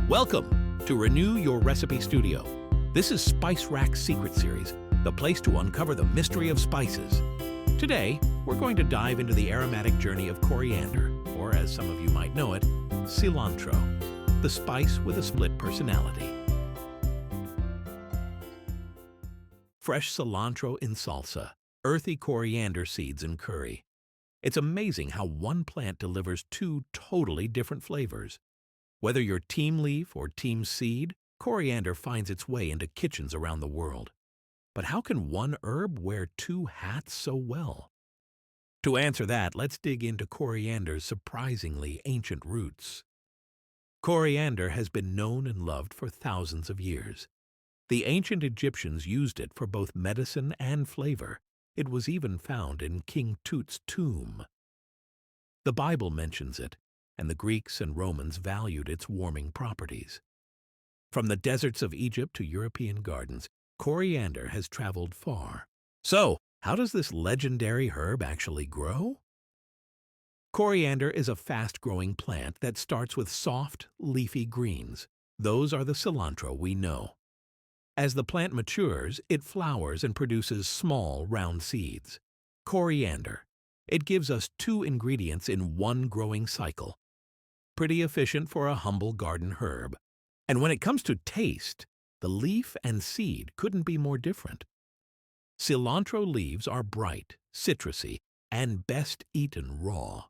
Welcome to Renew Your Recipe Studio. This is Spice Rack's Secret Series, the place to uncover the mystery of spices. Today, we're going to dive into the aromatic journey of coriander, or as some of you might know it, cilantro, the spice with a split personality. Fresh cilantro in salsa, earthy coriander seeds in curry. It's amazing how one plant delivers two totally different flavors. Whether you're team leaf or team seed, coriander finds its way into kitchens around the world. But how can one herb wear two hats so well? To answer that, let's dig into coriander's surprisingly ancient roots. Coriander has been known and loved for thousands of years. The ancient Egyptians used it for both medicine and flavor. It was even found in King Tut's tomb. The Bible mentions it, and the Greeks and Romans valued its warming properties. From the deserts of Egypt to European gardens, coriander has traveled far. So, how does this legendary herb actually grow? Coriander is a fast-growing plant that starts with soft, leafy greens. Those are the cilantro we know. As the plant matures, it flowers and produces small, round seeds. Coriander. It gives us two ingredients in one growing cycle. Pretty efficient for a humble garden herb. And when it comes to taste, the leaf and seed couldn't be more different. Cilantro leaves are bright, citrusy, and best eaten raw.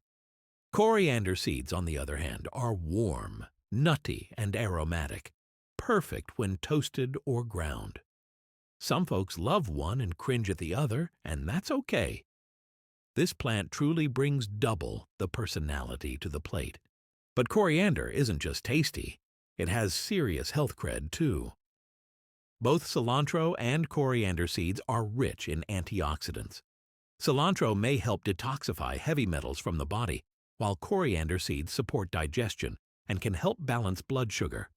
Coriander seeds, on the other hand, are warm, nutty, and aromatic, perfect when toasted or ground. Some folks love one and cringe at the other, and that's okay. This plant truly brings double the personality to the plate. But coriander isn't just tasty, it has serious health cred too. Both cilantro and coriander seeds are rich in antioxidants. Cilantro may help detoxify heavy metals from the body, while coriander seeds support digestion and can help balance blood sugar.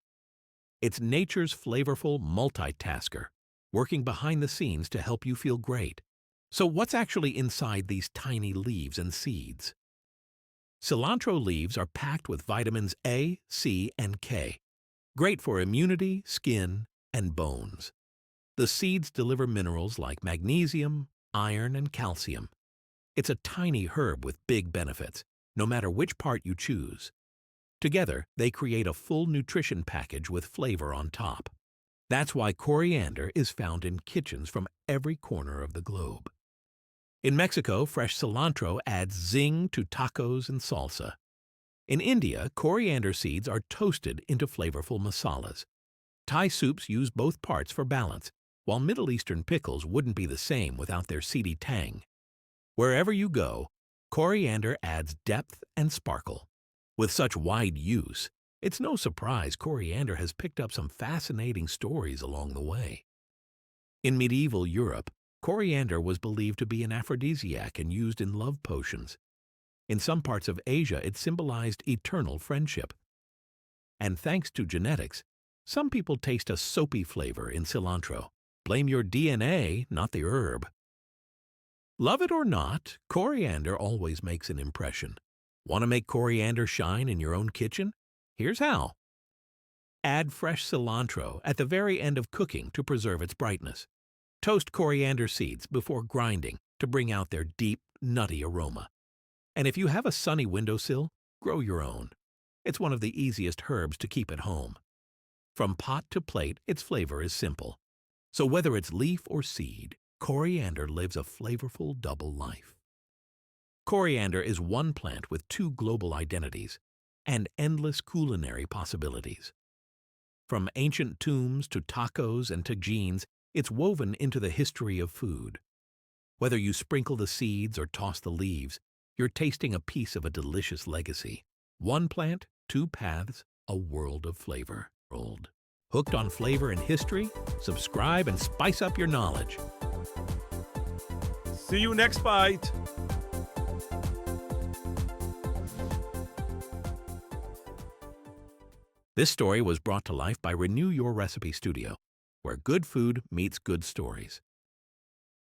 It's nature's flavorful multitasker, working behind the scenes to help you feel great. So what's actually inside these tiny leaves and seeds? Cilantro leaves are packed with vitamins A, C, and K, great for immunity, skin, and bones. The seeds deliver minerals like magnesium, iron, and calcium. It's a tiny herb with big benefits, no matter which part you choose. Together, they create a full nutrition package with flavor on top. That's why coriander is found in kitchens from every corner of the globe. In Mexico, fresh cilantro adds zing to tacos and salsa. In India, coriander seeds are toasted into flavorful masalas. Thai soups use both parts for balance, while Middle Eastern pickles wouldn't be the same without their seedy tang. Wherever you go, coriander adds depth and sparkle. With such wide use, it's no surprise coriander has picked up some fascinating stories along the way. In medieval Europe, coriander was believed to be an aphrodisiac and used in love potions. In some parts of Asia, it symbolized eternal friendship. And thanks to genetics, some people taste a soapy flavor in cilantro. Blame your DNA, not the herb. Love it or not, coriander always makes an impression. Want to make coriander shine in your own kitchen? Here's how. Add fresh cilantro at the very end of cooking to preserve its brightness. Toast coriander seeds before grinding to bring out their deep, nutty aroma. And if you have a sunny windowsill, grow your own. It's one of the easiest herbs to keep at home. From pot to plate, its flavor is simple. So whether it's leaf or seed, coriander lives a flavorful double life. Coriander is one plant with two global identities and endless culinary possibilities. From ancient tombs to tacos and tagines, it's woven into the history of food. Whether you sprinkle the seeds or toss the leaves, you're tasting a piece of a delicious legacy. One plant, two paths, a world of flavor. Hooked on flavor and history? Subscribe and spice up your knowledge. See you next bite. This story was brought to life by Renew Your Recipe Studio, where good food meets good stories.